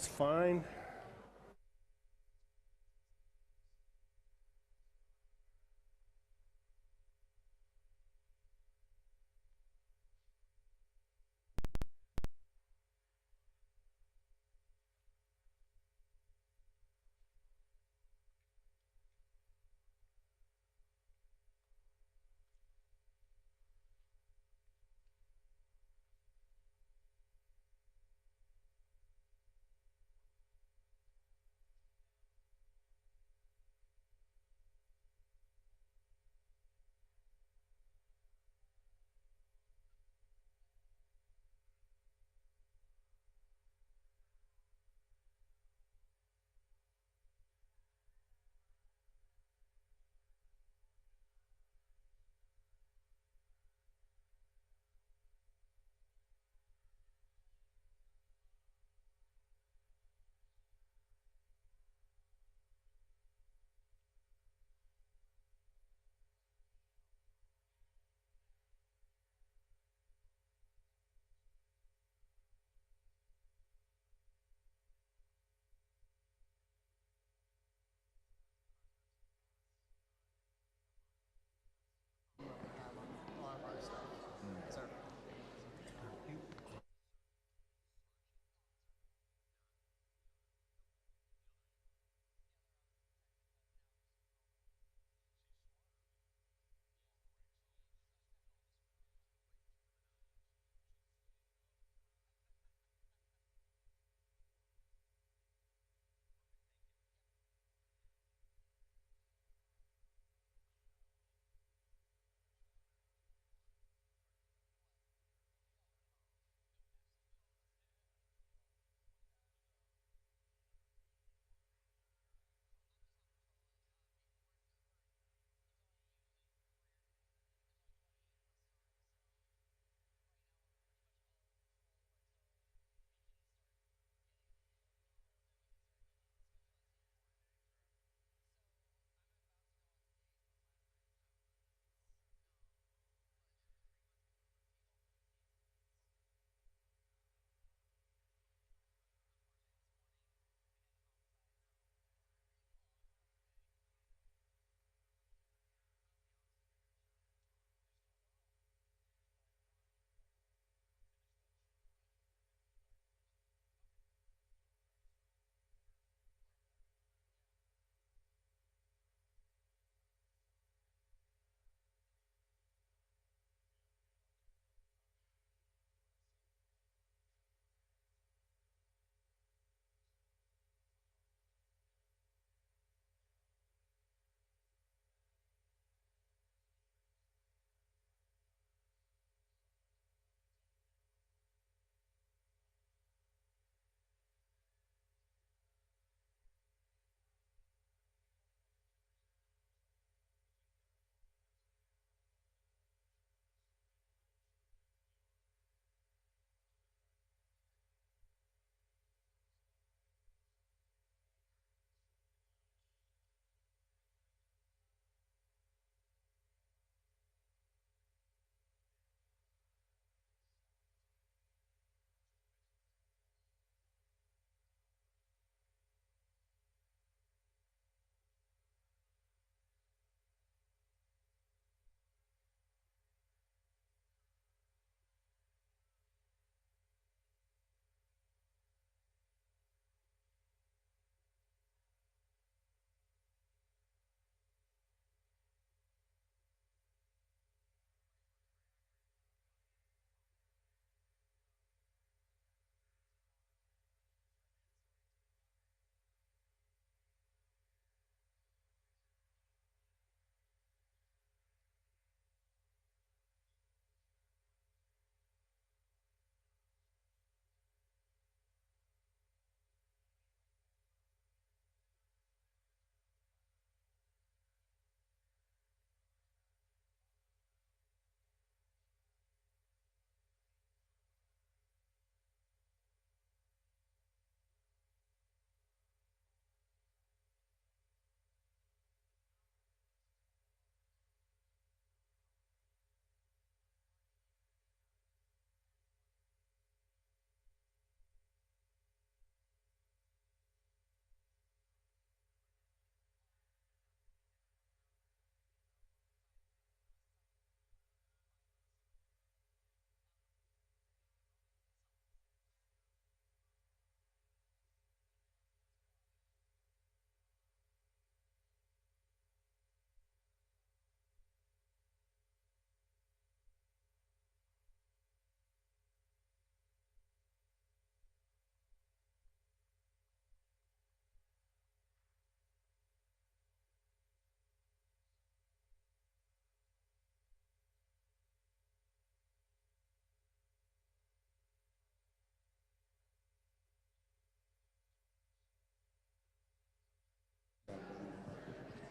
That's fine.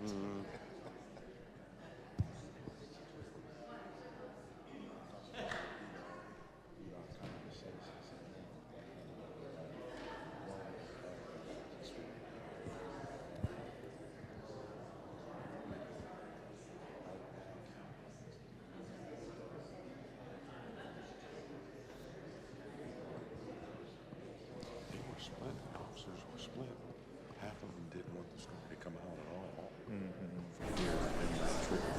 They were split. Officers were split. Half of them didn't want the story to come out at all. For fear of maybe that trigger.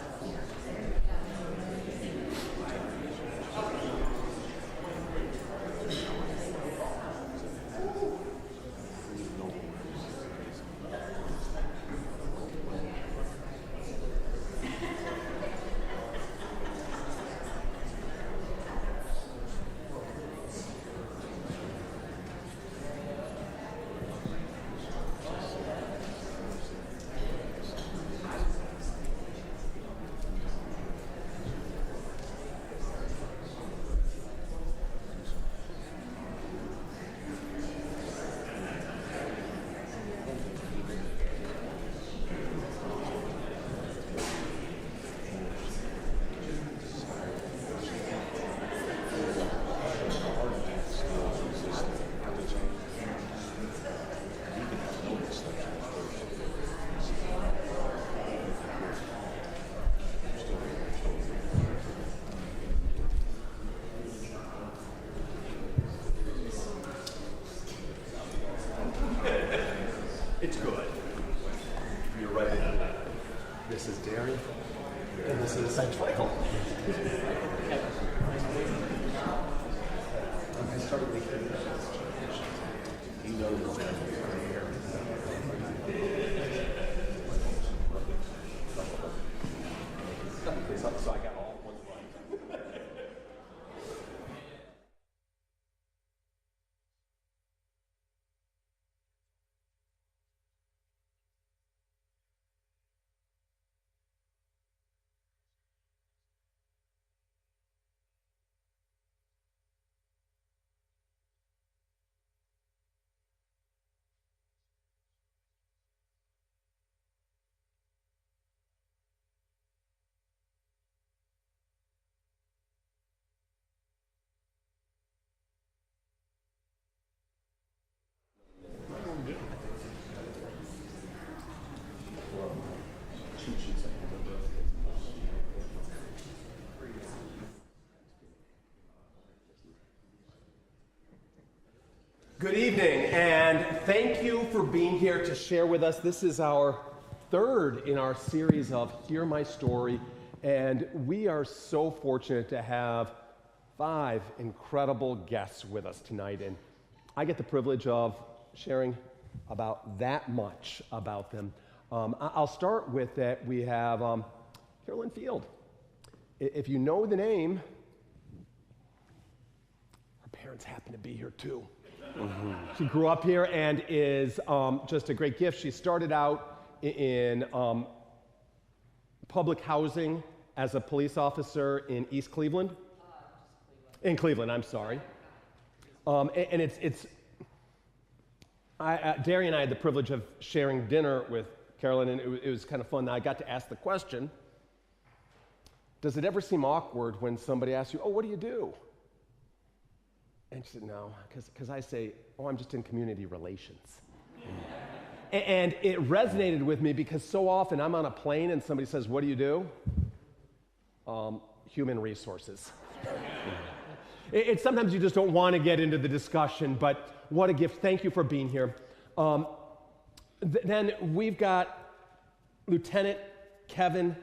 No It's good. You're right in that. This is Darian, and this is Michael. I started thinking he knows that so I got all ones right. Good evening, and thank you for being here to share with us. This is our third in our series of Hear My Story, and we are so fortunate to have 5 incredible guests with us tonight, and I get the privilege of sharing about that much about them. I'll start with that. We have Carolyn Field. If you know the name, her parents happen to be here too. She grew up here and is just a great gift. She started out in public housing as a police officer in East Cleveland. In Cleveland, I'm sorry. And it's Darian and I had the privilege of sharing dinner with Carolyn, and it was kind of fun. I got to ask the question, does it ever seem awkward when somebody asks you, oh, what do you do? And she said, no, because I say, oh, I'm just in community relations. And it resonated with me because so often I'm on a plane and somebody says, what do you do? Human resources. Sometimes you just don't want to get into the discussion, but what a gift. Thank you for being here. Then we've got Lieutenant Kevin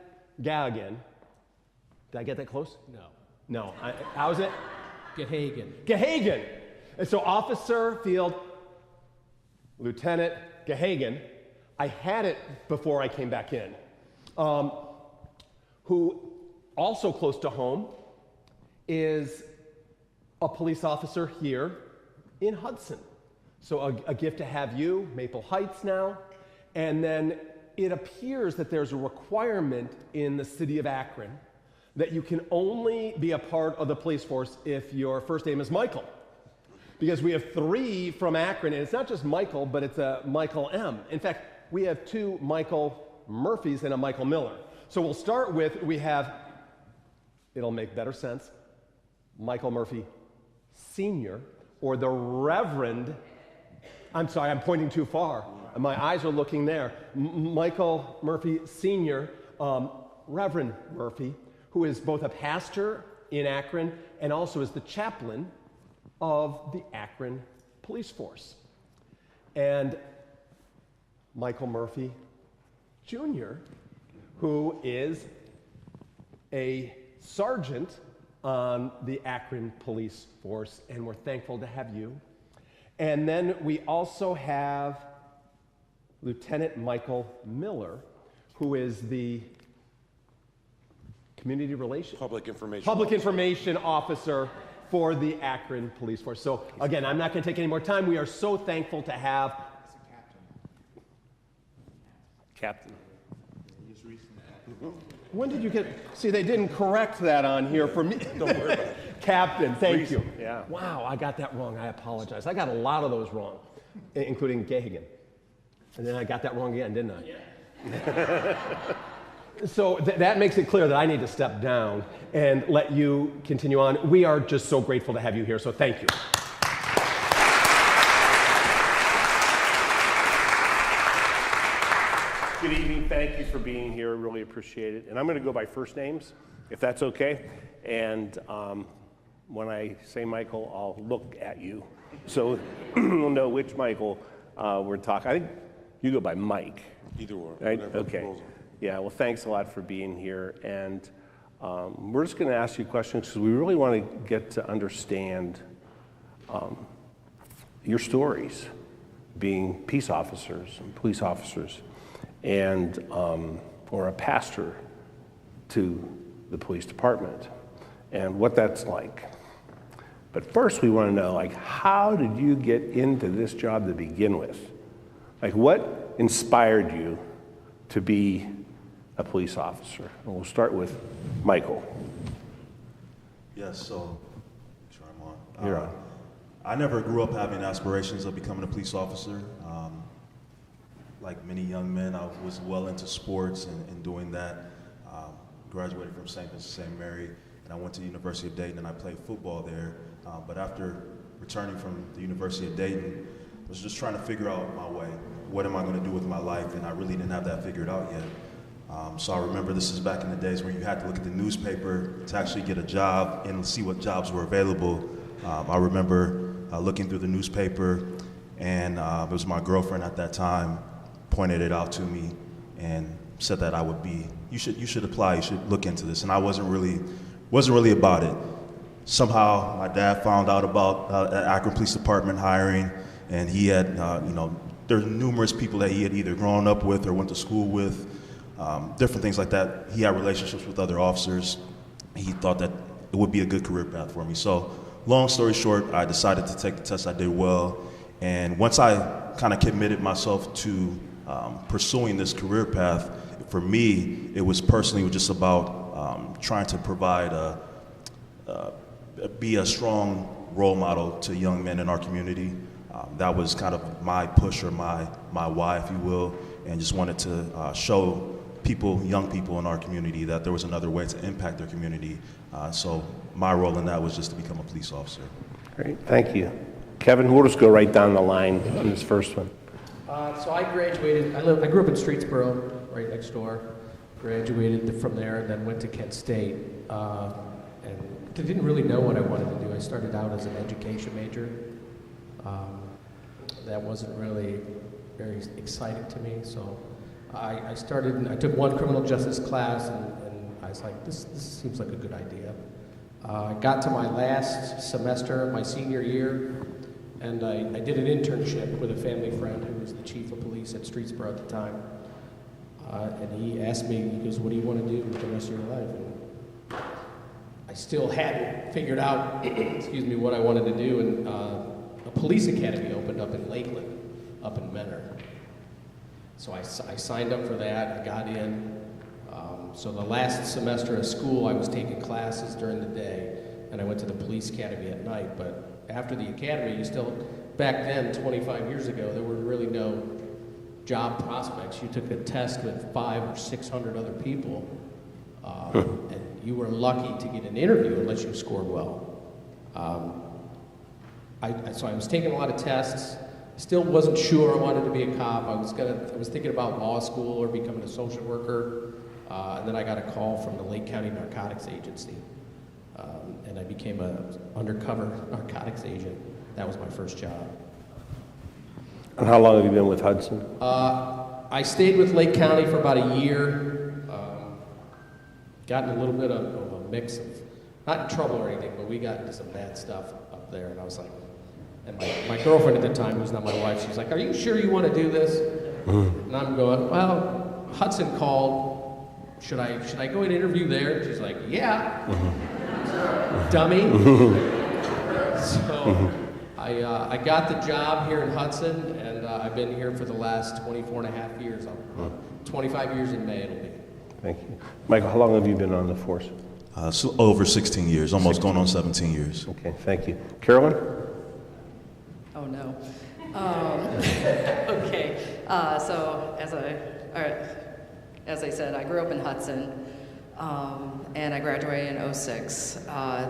Gahagan. Did I get that close? No. How's it? Gahagan. And so Officer Field, Lieutenant Gahagan, I had it before I came back in, who also close to home is a police officer here in Hudson. So a gift to have you, Maple Heights now, and then it appears that there's a requirement in the city of Akron that you can only be a part of the police force if your first name is Michael. Because we have 3 from Akron, and it's not just Michael, but it's a Michael M. In fact, we have 2 Michael Murphys and a Michael Miller. So we'll start with, we have, it'll make better sense, Michael Murphy Sr., or the Reverend, I'm sorry, I'm pointing too far. My eyes are looking there. Michael Murphy Sr., Reverend Murphy, who is both a pastor in Akron and also is the chaplain of the Akron Police Force. And Michael Murphy Jr., who is a sergeant on the Akron Police Force, and we're thankful to have you. And then we also have Lieutenant Michael Miller, who is the Community Relations Public information. Public Information Officer for the Akron Police Force. So again, I'm not going to take any more time. We are so thankful to have Captain. When did you get? See, they didn't correct that on here for me. Don't worry about it. Captain, thank you. Yeah. Wow, I got that wrong. I apologize. I got a lot of those wrong, including Gahagan. And then I got that wrong again, didn't I? Yeah. So that makes it clear that I need to step down and let you continue on. We are just so grateful to have you here, so thank you. Good evening. Thank you for being here. Really appreciate it. And I'm going to go by first names, if that's okay. And when I say Michael, I'll look at you, so we'll know which Michael we're talking. I think you go by Mike. Either or. Right? Whatever Okay. rolls on. Yeah. Well, thanks a lot for being here. And we're just going to ask you questions because we really want to get to understand your stories, being peace officers and police officers, and or a pastor to the police department, and what that's like. But first, we want to know, like, how did you get into this job to begin with? Like, what inspired you to be a police officer? And we'll start with Michael. Yes, so, sure I'm on. You're on. I never grew up having aspirations of becoming a police officer. Like many young men, I was well into sports and doing that. Graduated from St. Vincent St. Mary, and I went to the University of Dayton, and I played football there. But after returning from the University of Dayton, I was just trying to figure out my way. What am I going to do with my life? And I really didn't have that figured out yet. So I remember this is back in the days where you had to look at the newspaper to actually get a job and see what jobs were available. I remember looking through the newspaper, and it was my girlfriend at that time pointed it out to me and said that I would be, you should apply, you should look into this. And I wasn't really about it. Somehow my dad found out about Akron Police Department hiring, and he had, there's numerous people that he had either grown up with or went to school with, different things like that. He had relationships with other officers. He thought that it would be a good career path for me. So long story short, I decided to take the test. I did well. And once I kind of committed myself to pursuing this career path, for me, it was just about trying to provide be a strong role model to young men in our community. That was kind of my push, or my why, if you will, and just wanted to show young people in our community, that there was another way to impact their community. So my role in that was just to become a police officer. Great. Thank you. Kevin, we'll just go right down the line on this first one. So I graduated, I grew up in Streetsboro, right next door. Graduated from there and then went to Kent State. And didn't really know what I wanted to do. I started out as an education major. That wasn't really very exciting to me. So I took one criminal justice class, and I was like, this seems like a good idea. I got to my last semester of my senior year, and I did an internship with a family friend who was the chief of police at Streetsboro at the time. And he asked me, he goes, what do you want to do with the rest of your life? And I still hadn't figured out, what I wanted to do, and a police academy opened up in Lakeland, up in Menor. So I signed up for that, I got in. So the last semester of school, I was taking classes during the day, and I went to the police academy at night. But after the academy, back then, 25 years ago, there were really no job prospects. You took a test with 500 or 600 other people, and you were lucky to get an interview unless you scored well. So I was taking a lot of tests. Still wasn't sure I wanted to be a cop. I was thinking about law school or becoming a social worker, and then I got a call from the Lake County Narcotics Agency, and I became an undercover narcotics agent. That was my first job. And how long have you been with Hudson? I stayed with Lake County for about a year. Got in a little bit of a mix of, not in trouble or anything, but we got into some bad stuff up there, and I was like, and my girlfriend at the time, who's not my wife, she's like, "Are you sure you want to do this?" And I'm going, "Well, Hudson called. Should I go and interview there?" And she's like, "Yeah." Dummy. So I got the job here in Hudson, and I've been here for the last 24 and a half years. 25 years in May it'll be. Thank you. Michael, how long have you been on the force? So over 16 years, almost going on 17 years. Okay, thank you. Carolyn? Oh, no. Okay. So as I said, I grew up in Hudson, and I graduated in 2006.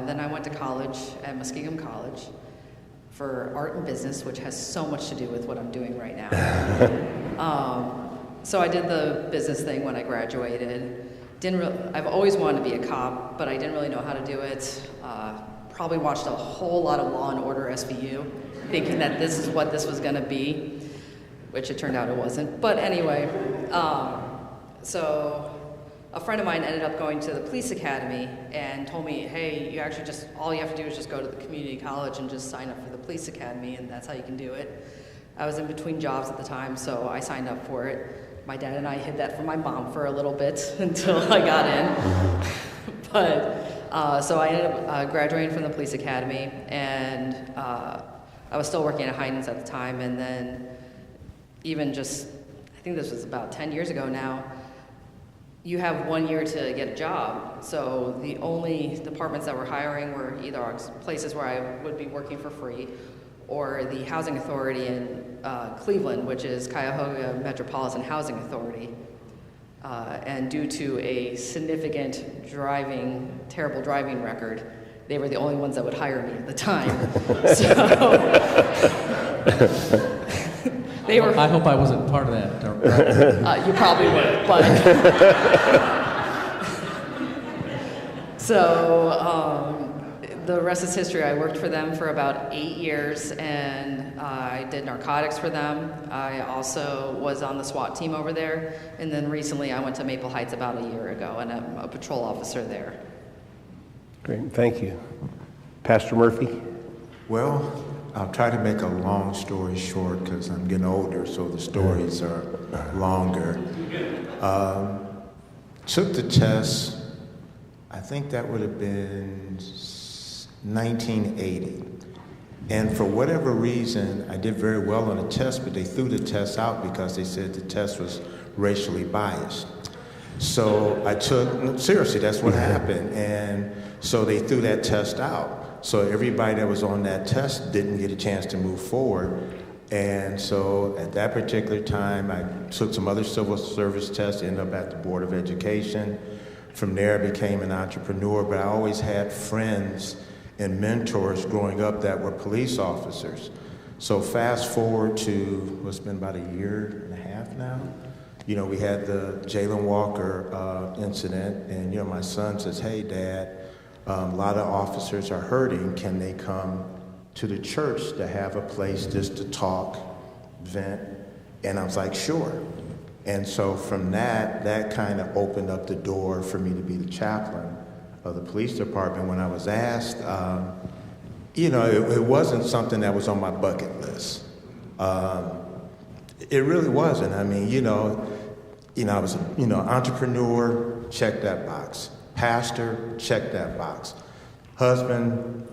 Then I went to college at Muskingum College for art and business, which has so much to do with what I'm doing right now. So I did the business thing when I graduated. I've always wanted to be a cop, but I didn't really know how to do it. Probably watched a whole lot of Law & Order SVU, thinking that this is what this was going to be, which it turned out it wasn't. But anyway, so a friend of mine ended up going to the police academy and told me, "Hey, all you have to do is just go to the community college and just sign up for the police academy, and that's how you can do it." I was in between jobs at the time, so I signed up for it. My dad and I hid that from my mom for a little bit until I got in. But so I ended up graduating from the police academy, and I was still working at Heine's at the time, and then even just, I think this was about 10 years ago now, you have 1 year to get a job. So the only departments that were hiring were either places where I would be working for free, or the housing authority in Cleveland, which is Cuyahoga Metropolitan Housing Authority. And due to a significant terrible driving record, they were the only ones that would hire me at the time. So they were. I hope I wasn't part of that. You probably were, but so the rest is history. I worked for them for about 8 years, and I did narcotics for them. I also was on the SWAT team over there, and then recently I went to Maple Heights about a year ago, and I'm a patrol officer there. Great, thank you. Pastor Murphy? Well, I'll try to make a long story short because I'm getting older, so the stories are longer. Took the test, I think that would have been 1980. And for whatever reason, I did very well on the test, but they threw the test out because they said the test was racially biased. So seriously, that's what happened. And so they threw that test out. So everybody that was on that test didn't get a chance to move forward. And so at that particular time, I took some other civil service tests, ended up at the Board of Education. From there, I became an entrepreneur, but I always had friends and mentors growing up that were police officers. So fast forward to what's been about a year and a half now. You know, we had the Jalen Walker incident, and my son says, "Hey, Dad, a lot of officers are hurting. Can they come to the church to have a place just to talk, vent?" And I was like, "Sure." And so from that kind of opened up the door for me to be the chaplain of the police department. When I was asked, it wasn't something that was on my bucket list. It really wasn't. I mean, I was an entrepreneur, check that box. Pastor, check that box. Husband,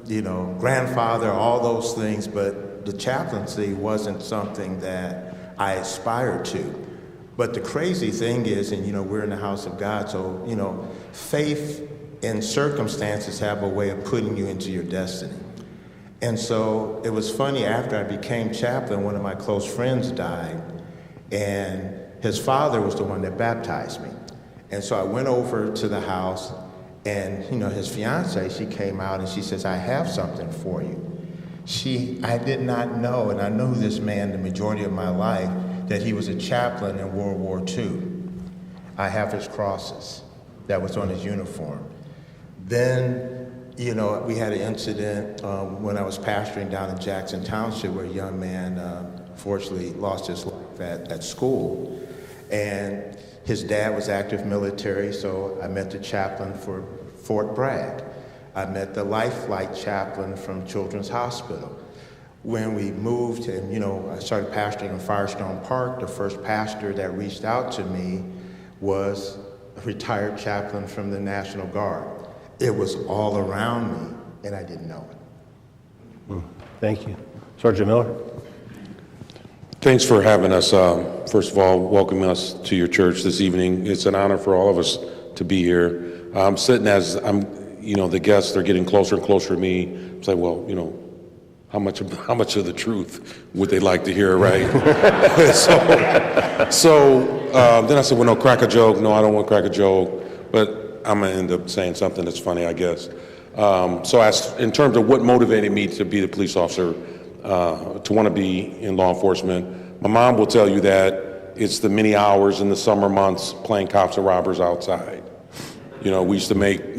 grandfather, all those things, but the chaplaincy wasn't something that I aspired to. But the crazy thing is, and we're in the house of God, so, faith and circumstances have a way of putting you into your destiny. And so it was funny, after I became chaplain, one of my close friends died. And his father was the one that baptized me. And so I went over to the house, and his fiance, she came out and she says, "I have something for you." I did not know, and I knew this man the majority of my life, that he was a chaplain in World War II. I have his crosses that was on his uniform. Then, we had an incident when I was pastoring down in Jackson Township where a young man fortunately lost his life at school. And his dad was active military, so I met the chaplain for Fort Bragg. I met the Life Flight chaplain from Children's Hospital. When we moved and, I started pastoring in Firestone Park, the first pastor that reached out to me was a retired chaplain from the National Guard. It was all around me, and I didn't know it. Thank you. Sergeant Miller? Thanks for having us. First of all, welcoming us to your church this evening. It's an honor for all of us to be here. I'm sitting the guests are getting closer and closer to me. It's like, well, how much of the truth would they like to hear, right? so then I said, well, no, crack a joke. No, I don't want to crack a joke, but I'm gonna end up saying something that's funny, I guess. In terms of what motivated me to be the police officer, to want to be in law enforcement, my mom will tell you that it's the many hours in the summer months playing cops and robbers outside. We used to make,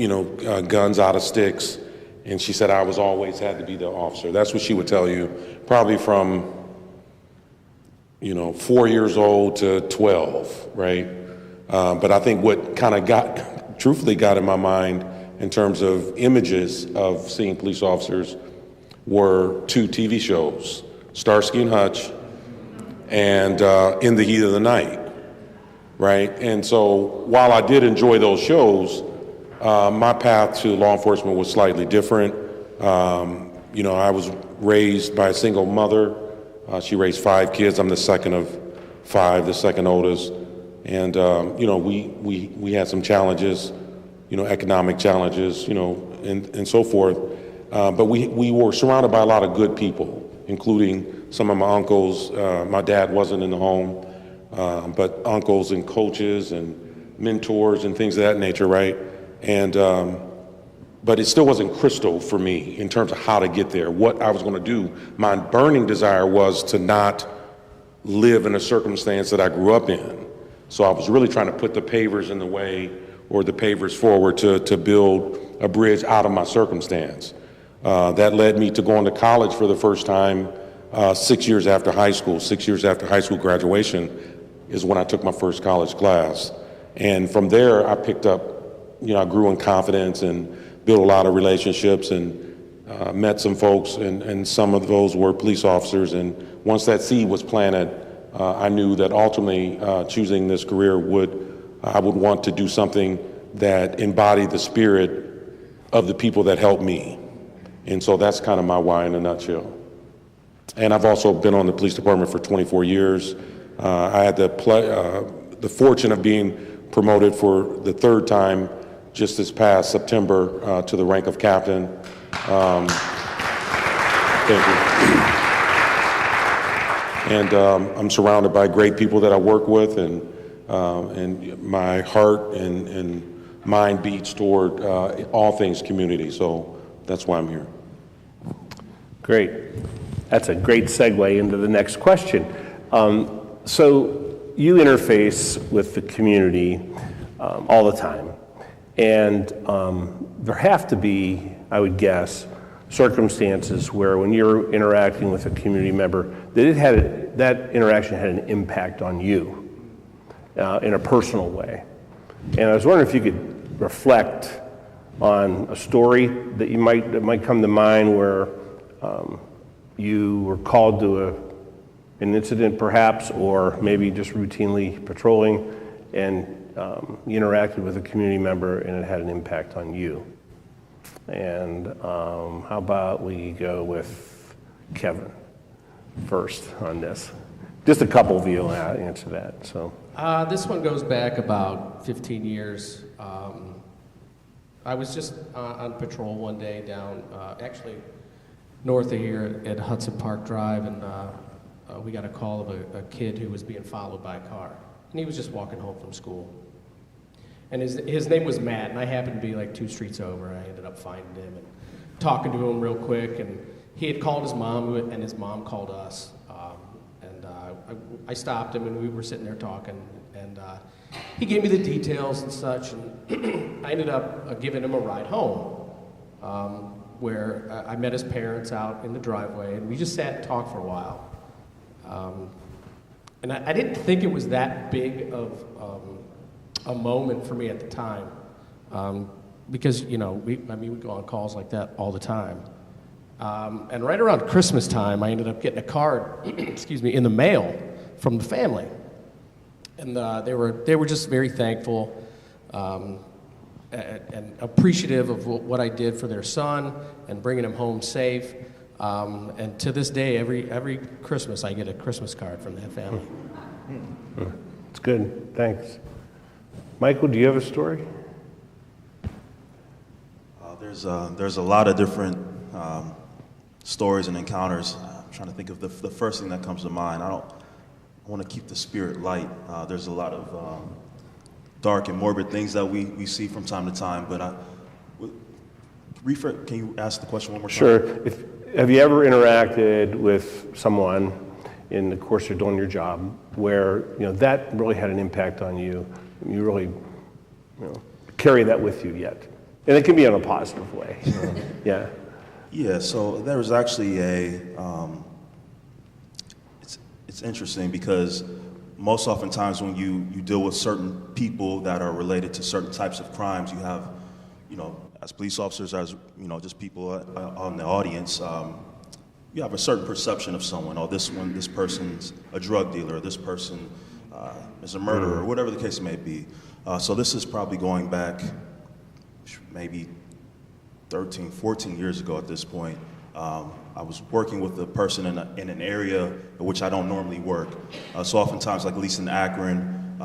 guns out of sticks, and she said I always had to be the officer. That's what she would tell you, probably from, 4 years old to 12, right? But I think what kind of truthfully got in my mind in terms of images of seeing police officers were 2 TV shows, Starsky and Hutch and In the Heat of the Night, right? And so while I did enjoy those shows, my path to law enforcement was slightly different. I was raised by a single mother. She raised 5 kids. I'm the second of 5, the second oldest. And, we had some challenges, economic challenges, and so forth. But we were surrounded by a lot of good people, including some of my uncles. My dad wasn't in the home, but uncles and coaches and mentors and things of that nature, right? And but it still wasn't crystal for me in terms of how to get there, what I was going to do. My burning desire was to not live in a circumstance that I grew up in. So I was really trying to put the pavers in the way, or the pavers forward, to build a bridge out of my circumstance. That led me to going to college for the first time 6 years after high school. 6 years after high school graduation is when I took my first college class. And from there, I picked up, I grew in confidence and built a lot of relationships and met some folks, and some of those were police officers. And once that seed was planted, I knew that ultimately choosing this career I would want to do something that embodied the spirit of the people that helped me. And so that's kind of my why in a nutshell. And I've also been on the police department for 24 years. I had the fortune of being promoted for the 3rd time just this past September to the rank of captain. Thank you. And I'm surrounded by great people that I work with, and my heart and mind beats toward all things community. So that's why I'm here. Great. That's a great segue into the next question. So you interface with the community all the time. And there have to be, I would guess, circumstances where when you're interacting with a community member, that interaction had an impact on you in a personal way. And I was wondering if you could reflect on a story that might come to mind where you were called to an incident perhaps, or maybe just routinely patrolling, and you interacted with a community member and it had an impact on you. And how about we go with Kevin first on this? Just a couple of you will answer that. So this one goes back about 15 years. I was just on patrol one day down, actually north of here at Hudson Park Drive, and we got a call of a kid who was being followed by a car. And he was just walking home from school. And his name was Matt, and I happened to be like 2 streets over, and I ended up finding him and talking to him real quick. And he had called his mom, and his mom called us. I stopped him, and we were sitting there talking, and he gave me the details and such, and I ended up giving him a ride home, where I met his parents out in the driveway, and we just sat and talked for a while. And I didn't think it was that big of a moment for me at the time, because, you know, we go on calls like that all the time. And right around Christmas time, I ended up getting a card, excuse me, in the mail from the family. And they were just very thankful and appreciative of what I did for their son and bringing him home safe. And to this day, every Christmas, I get a Christmas card from that family. It's good. Thanks. Michael, do you have a story? There's a lot of different stories and encounters. I'm trying to think of the first thing that comes to mind. I want to keep the spirit light. There's a lot of dark and morbid things that we see from time to time. But can you ask the question one more time? Sure. Have you ever interacted with someone in the course of doing your job where, you know, that really had an impact on you? You really, you know, carry that with you yet? And it can be in a positive way. Yeah. Yeah, so there was actually it's interesting because most oftentimes when you deal with certain people that are related to certain types of crimes, you have, you know, as police officers, as, you know, just people on the audience, you have a certain perception of someone. Oh, this person's a drug dealer, this person is a murderer, or whatever the case may be. So this is probably going back maybe 13, 14 years ago at this point. I was working with a person in an area in which I don't normally work. So oftentimes, like at least in Akron,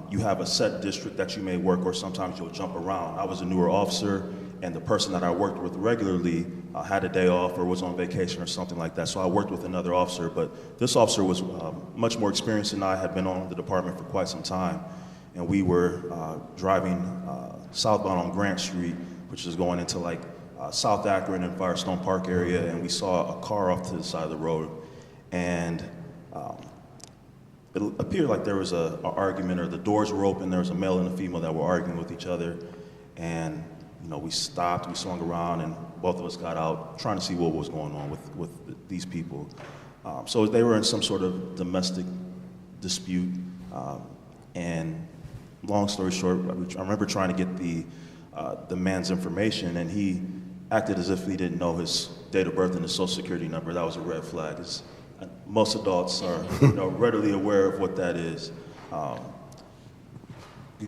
you have a set district that you may work, or sometimes you'll jump around. I was a newer officer, and the person that I worked with regularly had a day off or was on vacation or something like that. So I worked with another officer, but this officer was much more experienced than I, had been on the department for quite some time. And we were driving southbound on Grant Street, which is going into like South Akron and Firestone Park area, and we saw a car off to the side of the road. And it appeared like there was an argument, or the doors were open, there was a male and a female that were arguing with each other. And, you know, we stopped, we swung around, and both of us got out trying to see what was going on with these people. So they were in some sort of domestic dispute. And long story short, I remember trying to get the man's information, and he acted as if he didn't know his date of birth and his social security number. That was a red flag. Most adults are, you know, readily aware of what that is.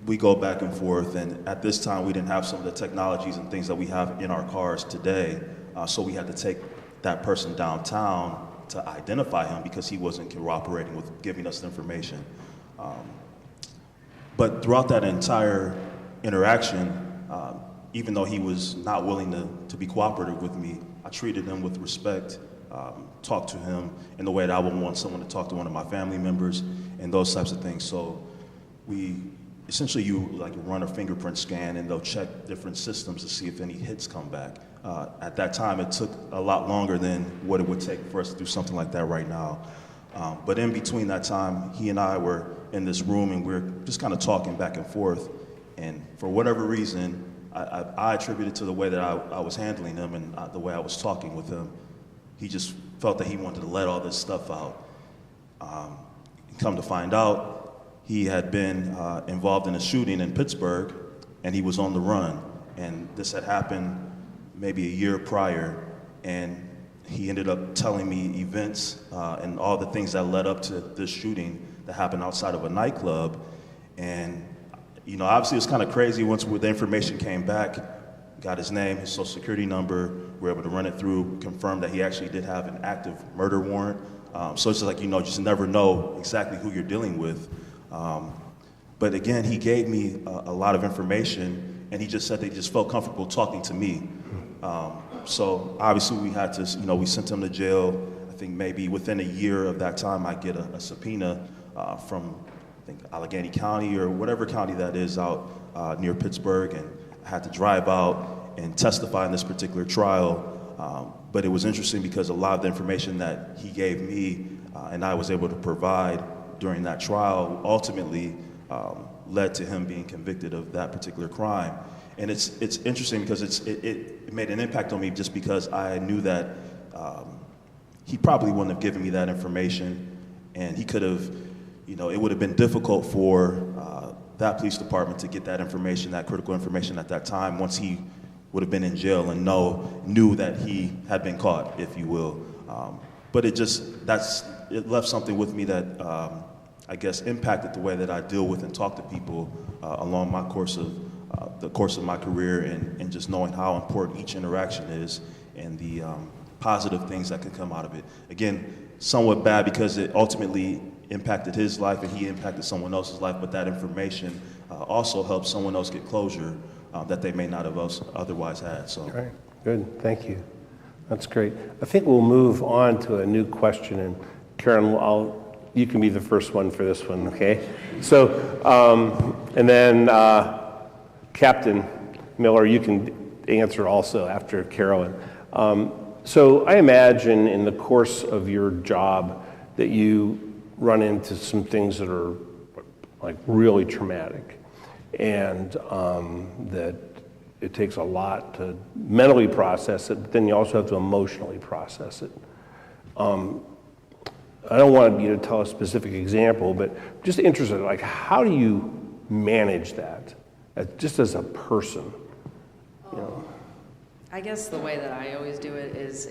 We go back and forth, and at this time we didn't have some of the technologies and things that we have in our cars today, so we had to take that person downtown to identify him because he wasn't cooperating with giving us the information. But throughout that entire interaction, even though he was not willing to be cooperative with me, I treated him with respect, talked to him in the way that I would want someone to talk to one of my family members, and those types of things. So essentially you like run a fingerprint scan, and they'll check different systems to see if any hits come back. At that time, it took a lot longer than what it would take for us to do something like that right now. But in between that time, he and I were in this room, and we're just kind of talking back and forth. And for whatever reason, I attributed to the way that I was handling him and the way I was talking with him. He just felt that he wanted to let all this stuff out. Come to find out, he had been involved in a shooting in Pittsburgh, and he was on the run. And this had happened maybe a year prior, and he ended up telling me events and all the things that led up to this shooting that happened outside of a nightclub. And, you know, obviously it was kind of crazy once the information came back, got his name, his social security number, we were able to run it through, confirm that he actually did have an active murder warrant. So it's just like, you know, just never know exactly who you're dealing with. But again, he gave me a lot of information, and he just said that he just felt comfortable talking to me. So obviously we had to, you know, we sent him to jail. I think maybe within a year of that time, I get a subpoena from, I think, Allegheny County or whatever county that is out near Pittsburgh, and I had to drive out and testify in this particular trial. But it was interesting because a lot of the information that he gave me and I was able to provide during that trial ultimately led to him being convicted of that particular crime. And it's interesting because it made an impact on me just because I knew that he probably wouldn't have given me that information, and he could have, it would have been difficult for that police department to get that information, that critical information at that time, once he would have been in jail and knew that he had been caught, if you will. But it left something with me that I guess impacted the way that I deal with and talk to people along my the course of my career, and just knowing how important each interaction is and the positive things that can come out of it. Again, somewhat bad because it ultimately impacted his life and he impacted someone else's life, but that information also helps someone else get closure that they may not have otherwise had. So. All right, good, thank you. That's great. I think we'll move on to a new question, and Karen, you can be the first one for this one, okay? So, and then Captain Miller, you can answer also after Carolyn. So I imagine in the course of your job that you run into some things that are like really traumatic, and that it takes a lot to mentally process it, but then you also have to emotionally process it. I don't want you to tell a specific example, but just interested, like, how do you manage that, just as a person? I guess the way that I always do it is,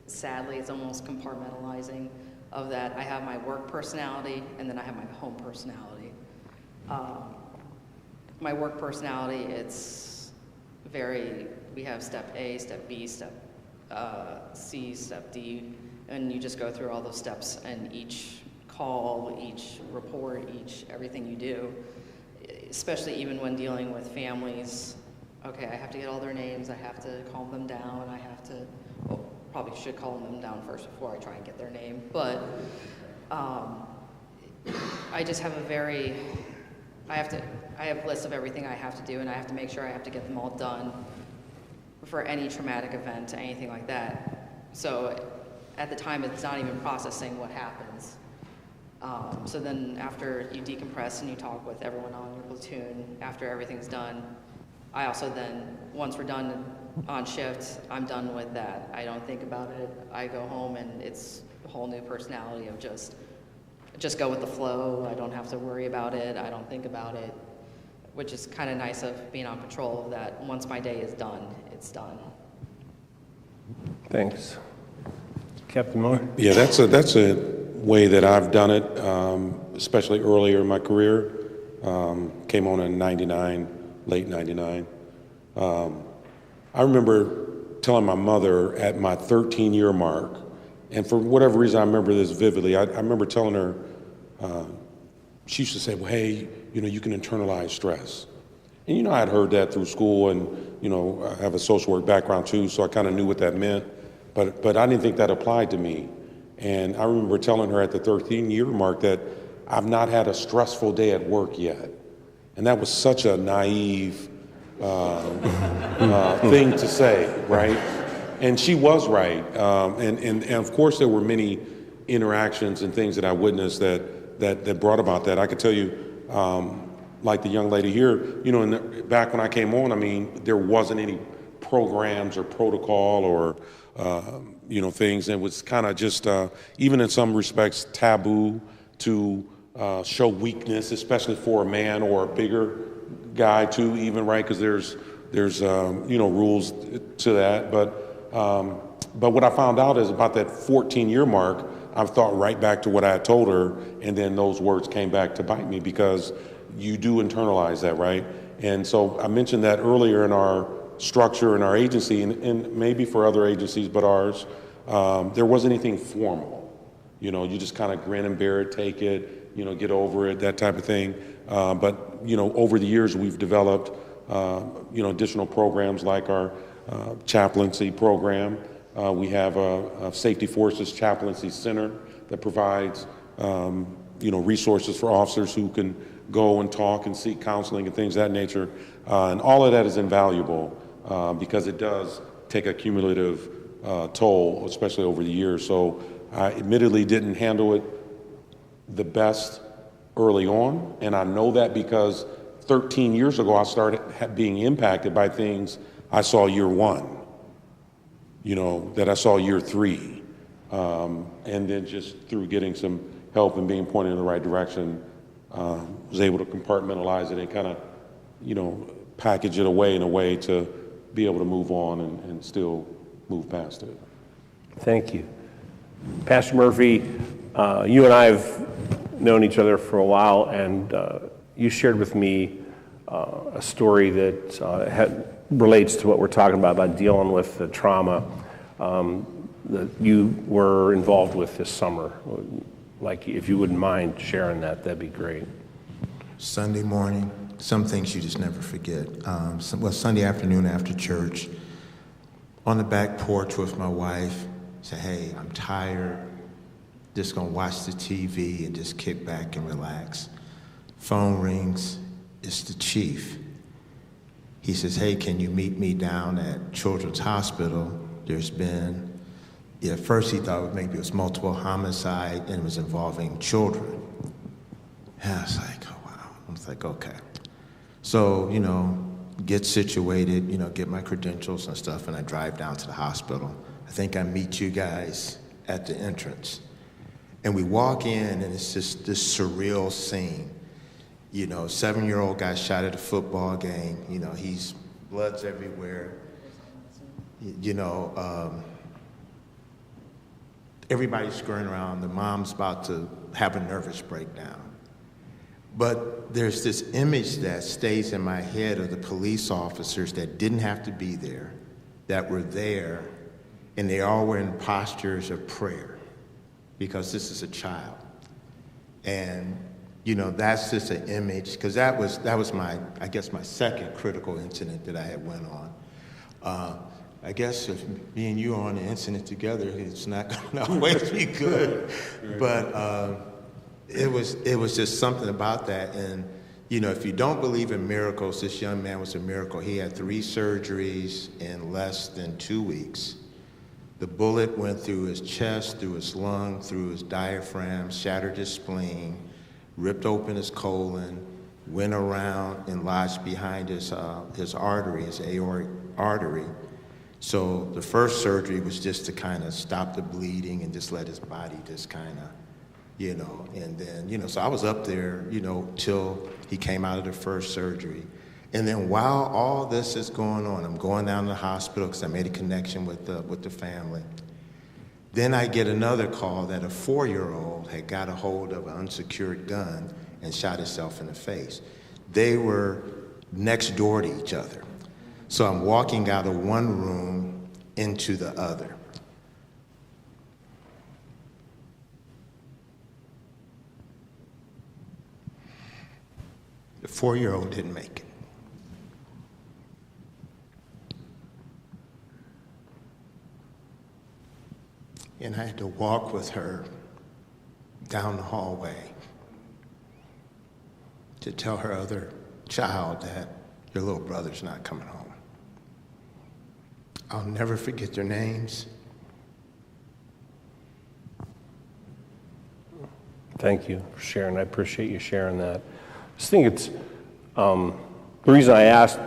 sadly, it's almost compartmentalizing of that. I have my work personality, and then I have my home personality. My work personality, it's we have step A, step B, step C, step D, and you just go through all those steps, and each call, each report, everything you do, especially even when dealing with families. Okay, I have to get all their names, I have to calm them down, probably should calm them down first before I try and get their name, but I just have I have lists of everything I have to do, and I have to make sure I have to get them all done for any traumatic event, anything like that. So at the time, it's not even processing what happens. So then after you decompress and you talk with everyone on your platoon, after everything's done, I also then, once we're done on shift, I'm done with that. I don't think about it. I go home, and it's a whole new personality of just go with the flow. I don't have to worry about it. I don't think about it, which is kind of nice of being on patrol, that once my day is done, it's done. Thanks. Captain Miller? Yeah, that's a way that I've done it, especially earlier in my career. Came on in 99, late 99. I remember telling my mother at my 13-year mark, and for whatever reason I remember this vividly, I remember telling her, she used to say, well, hey, you can internalize stress. And I'd heard that through school, and I have a social work background too, so I kind of knew what that meant, but I didn't think that applied to me. And I remember telling her at the 13-year mark that I've not had a stressful day at work yet. And that was such a naive thing to say, right? And she was right. And of course there were many interactions and things that I witnessed that brought about that. I could tell you, like the young lady here, back when I came on, I mean, there wasn't any programs or protocol or, things. It was kind of just, even in some respects, taboo to show weakness, especially for a man or a bigger guy too, even, right? Because there's rules to that. But what I found out is about that 14-year mark, I've thought right back to what I had told her, and then those words came back to bite me because you do internalize that, right? And so I mentioned that earlier in our structure in our agency, and maybe for other agencies but ours, there wasn't anything formal. You just kind of grin and bear it, take it, get over it, that type of thing. But over the years we've developed additional programs like our chaplaincy program, We have a Safety Forces Chaplaincy Center that provides, resources for officers who can go and talk and seek counseling and things of that nature. And all of that is invaluable because it does take a cumulative toll, especially over the years. So I admittedly didn't handle it the best early on, and I know that because 13 years ago I started being impacted by things I saw year one, that I saw year three. And then just through getting some help and being pointed in the right direction, was able to compartmentalize it and kind of, package it away in a way to be able to move on and still move past it. Thank you. Pastor Murphy, you and I have known each other for a while, and you shared with me a story that relates to what we're talking about dealing with the trauma that you were involved with this summer. Like, if you wouldn't mind sharing that, that'd be great. Sunday morning, some things you just never forget. Sunday afternoon after church, on the back porch with my wife, say, hey, I'm tired, just gonna watch the TV and just kick back and relax. Phone rings, it's the chief. He says, hey, can you meet me down at Children's Hospital? There's been, at first he thought maybe it was multiple homicide and it was involving children. And I was like, oh wow. I was like, okay. So, get situated, get my credentials and stuff, and I drive down to the hospital. I think I meet you guys at the entrance. And we walk in, and it's just this surreal scene. 7-year-old guy shot at a football game. He's blood's everywhere. Everybody's scurrying around. The mom's about to have a nervous breakdown. But there's this image that stays in my head of the police officers that didn't have to be there, that were there, and they all were in postures of prayer because this is a child. And, that's just an image, because that was my second critical incident that I had went on. I guess if me and you are on an incident together, it's not going to always be good. But it was just something about that. And, if you don't believe in miracles, this young man was a miracle. He had 3 surgeries in less than 2 weeks. The bullet went through his chest, through his lung, through his diaphragm, shattered his spleen, ripped open his colon, went around and lodged behind his artery, his aortic artery. So the first surgery was just to kind of stop the bleeding and just let his body just kind of, and then, so I was up there, till he came out of the first surgery. And then while all this is going on, I'm going down to the hospital because I made a connection with the family. Then I get another call that a 4-year-old had got a hold of an unsecured gun and shot himself in the face. They were next door to each other. So I'm walking out of one room into the other. The 4-year-old didn't make it. And I had to walk with her down the hallway to tell her other child that your little brother's not coming home. I'll never forget their names. Thank you for sharing. I appreciate you sharing that. I just think it's, the reason I asked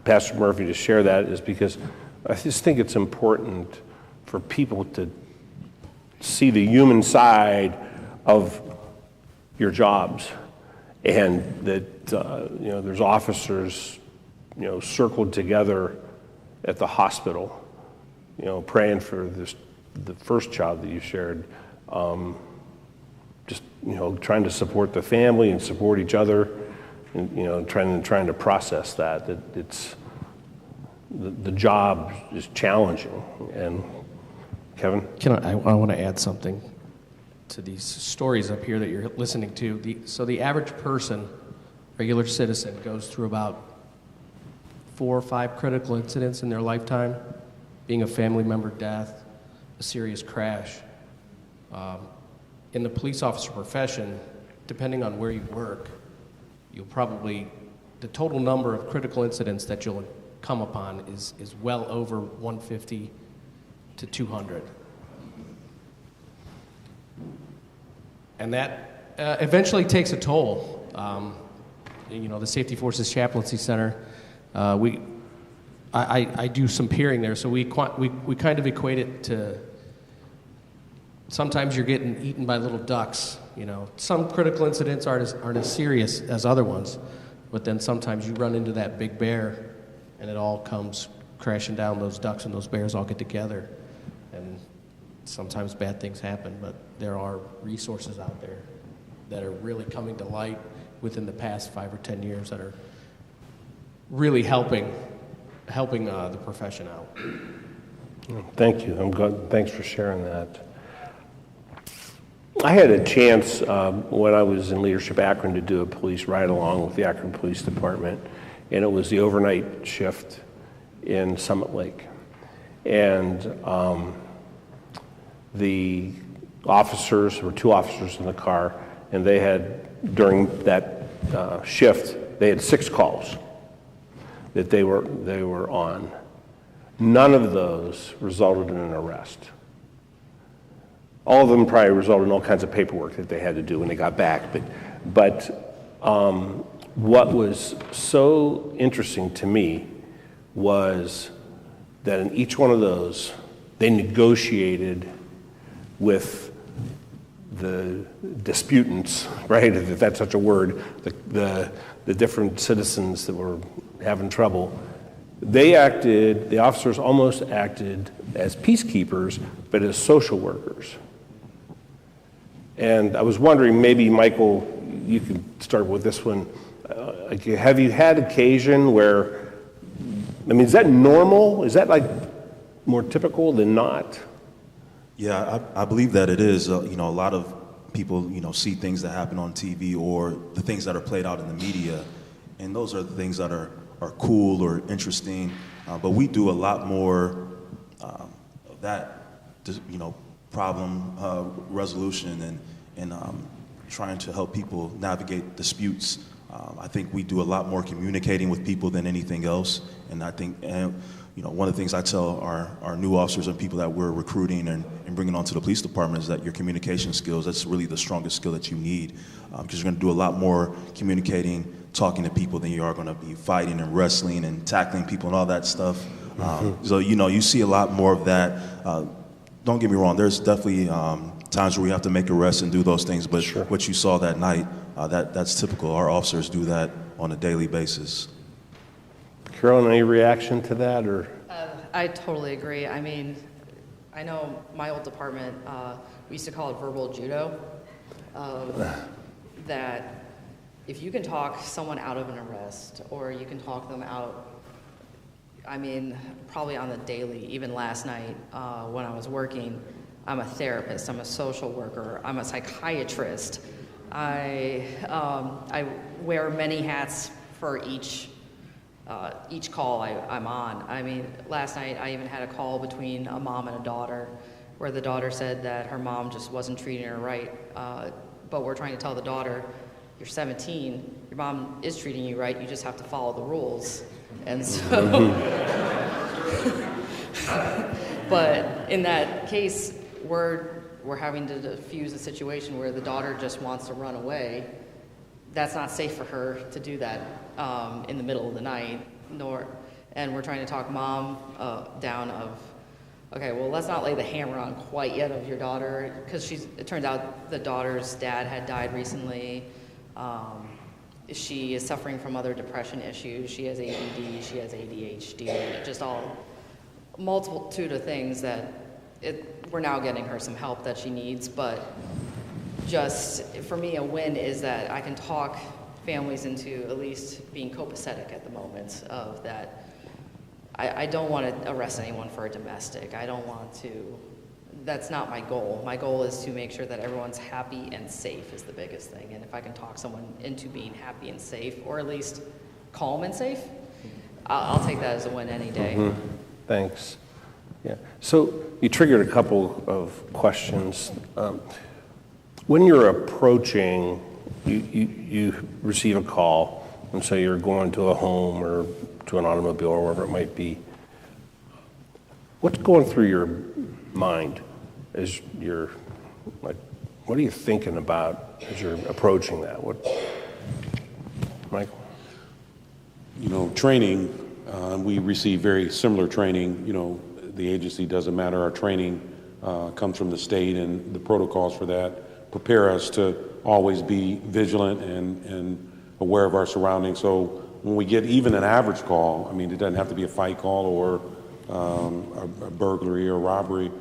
Pastor Murphy to share that is because I just think it's important for people to see the human side of your jobs, and that there's officers circled together at the hospital, praying for the first child that you shared, just trying to support the family and support each other, and trying to process that it's the job is challenging. And Kevin? I want to add something to these stories up here that you're listening to. So the average person, regular citizen, goes through about 4 or 5 critical incidents in their lifetime, being a family member death, a serious crash. In the police officer profession, depending on where you work, the total number of critical incidents that you'll come upon is well over 150 to 200. And that eventually takes a toll. The Safety Forces Chaplaincy Center, I do some peering there, so we kind of equate it to sometimes you're getting eaten by little ducks. Some critical incidents aren't as serious as other ones, but then sometimes you run into that big bear, and it all comes crashing down. Those ducks and those bears all get together, and sometimes bad things happen. But there are resources out there that are really coming to light within the past 5 or 10 years that are really helping the profession out. Thank you. I'm good. Thanks for sharing that. I had a chance when I was in Leadership Akron to do a police ride-along with the Akron Police Department, and it was the overnight shift in Summit Lake. And the officers, there were 2 officers in the car, and they had, during that shift, they had 6 calls that they were on. None of those resulted in an arrest. All of them probably resulted in all kinds of paperwork that they had to do when they got back. But what was so interesting to me was that in each one of those, they negotiated with the disputants, right, if that's such a word, the different citizens that were having trouble. The officers almost acted as peacekeepers, but as social workers. And I was wondering, maybe, Michael, you could start with this one. Have you had occasion where, is that normal? Is that like more typical than not? Yeah, I believe that it is. A lot of people, see things that happen on TV or the things that are played out in the media, and those are the things that are cool or interesting. But we do a lot more of that, problem resolution and trying to help people navigate disputes. I think we do a lot more communicating with people than anything else. And I think, one of the things I tell our new officers and people that we're recruiting and bringing onto the police department is that your communication skills, that's really the strongest skill that you need, because you're going to do a lot more communicating, talking to people than you are going to be fighting and wrestling and tackling people and all that stuff. So, you see a lot more of that. Don't get me wrong, there's definitely times where we have to make arrests and do those things, but sure. What you saw that night, that's typical. Our officers do that on a daily basis. Carolyn, any reaction to that? Or? I totally agree. I know my old department, we used to call it verbal judo, that if you can talk someone out of an arrest or you can talk them out, probably on the daily, even last night when I was working, I'm a therapist, I'm a social worker, I'm a psychiatrist. I wear many hats for each call I'm on. Last night I even had a call between a mom and a daughter where the daughter said that her mom just wasn't treating her right, but we're trying to tell the daughter, you're 17, your mom is treating you right, you just have to follow the rules. And so, but in that case, we're having to diffuse a situation where the daughter just wants to run away. That's not safe for her to do that in the middle of the night, and we're trying to talk mom down of, okay, well, let's not lay the hammer on quite yet of your daughter, because it turns out the daughter's dad had died recently. She is suffering from other depression issues. She has ADD, she has ADHD, just all multitude of things that we're now getting her some help that she needs. But just for me, a win is that I can talk families into at least being copacetic at the moment of that. I don't want to arrest anyone for a domestic. I don't want to. That's not my goal. My goal is to make sure that everyone's happy and safe is the biggest thing. And if I can talk someone into being happy and safe, or at least calm and safe, I'll take that as a win any day. Thanks. Yeah. So you triggered a couple of questions. When you're approaching, you receive a call, and so you're going to a home or to an automobile or wherever it might be. What's going through your mind as you're, like, what are you thinking about as you're approaching that? Michael? You know, training, we receive very similar training. You know, the agency doesn't matter. Our training comes from the state, and the protocols for that prepare us to always be vigilant and aware of our surroundings. So when we get even an average call, I mean, it doesn't have to be a fight call or a burglary or robbery,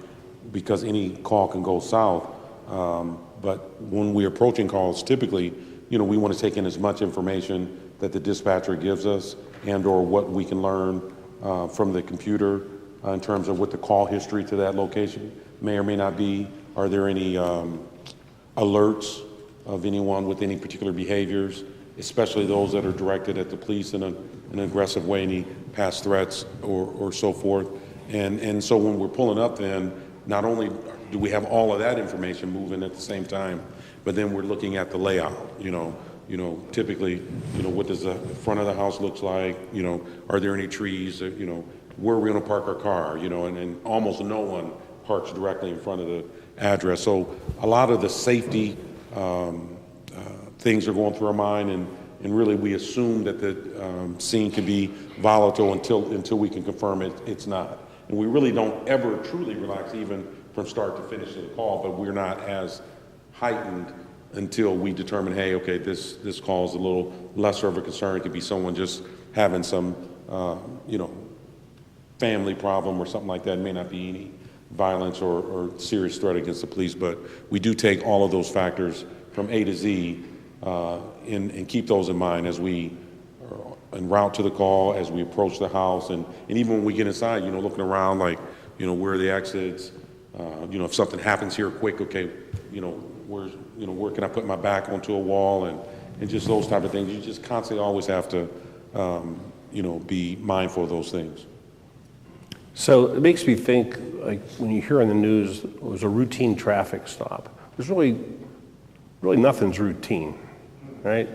because any call can go south. But when we're approaching calls, typically, you know, we want to take in as much information that the dispatcher gives us and or what we can learn from the computer in terms of what the call history to that location may or may not be. Are there any alerts of anyone with any particular behaviors, especially those that are directed at the police in an aggressive way, any past threats or so forth. And so when we're pulling up, then not only do we have all of that information moving at the same time, but then we're looking at the layout. Typically, what does the front of the house looks like? Are there any trees? Where are we going to park our car? And almost no one parks directly in front of the address. So a lot of the safety things are going through our mind, and really we assume that the scene can be volatile until we can confirm it's not. And we really don't ever truly relax, even from start to finish of the call, but we're not as heightened until we determine, hey, okay, this call is a little lesser of a concern. It could be someone just having some, family problem or something like that. It may not be any violence or serious threat against the police, but we do take all of those factors from A to Z and keep those in mind as we are en route to the call, as we approach the house, and even when we get inside, looking around like, where are the exits? If something happens here quick, okay, where can I put my back onto a wall, and just those type of things. You just constantly always have to, be mindful of those things. So it makes me think, like, when you hear on the news, it was a routine traffic stop. There's really nothing's routine, right?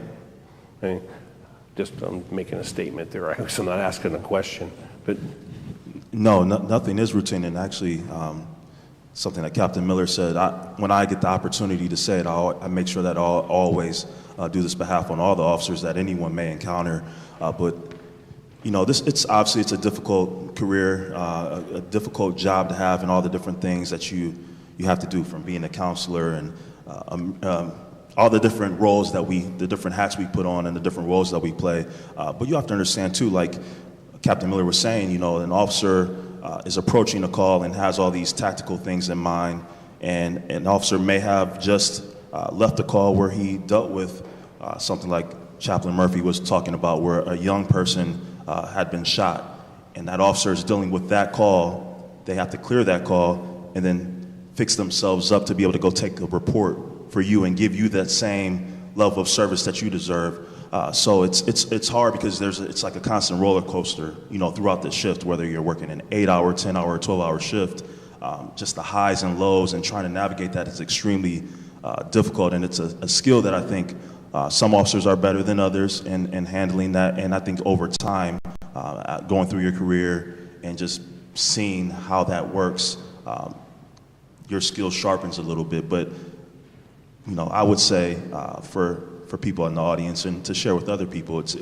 I mean, I'm making a statement there. I'm not asking a question, but No, nothing is routine, and actually, something that Captain Miller said, when I get the opportunity to say it, I make sure that I always do this behalf on all the officers that anyone may encounter. But it's obviously it's a difficult career, a difficult job to have, and all the different things that you have to do, from being a counselor and all the different roles the different hats we put on and the different roles that we play. But you have to understand too, like Captain Miller was saying, an officer is approaching a call and has all these tactical things in mind, and an officer may have just left a call where he dealt with something like Chaplain Murphy was talking about, where a young person had been shot, and that officer is dealing with that call. They have to clear that call and then fix themselves up to be able to go take a report for you and give you that same level of service that you deserve. So it's hard because it's like a constant roller coaster, throughout the shift, whether you're working an 8-hour, 10-hour, 12-hour shift. Just the highs and lows, and trying to navigate that is extremely difficult, and it's a skill that I think some officers are better than others in handling that. And I think over time, going through your career and just seeing how that works, your skill sharpens a little bit. But I would say for people in the audience and to share with other people, it's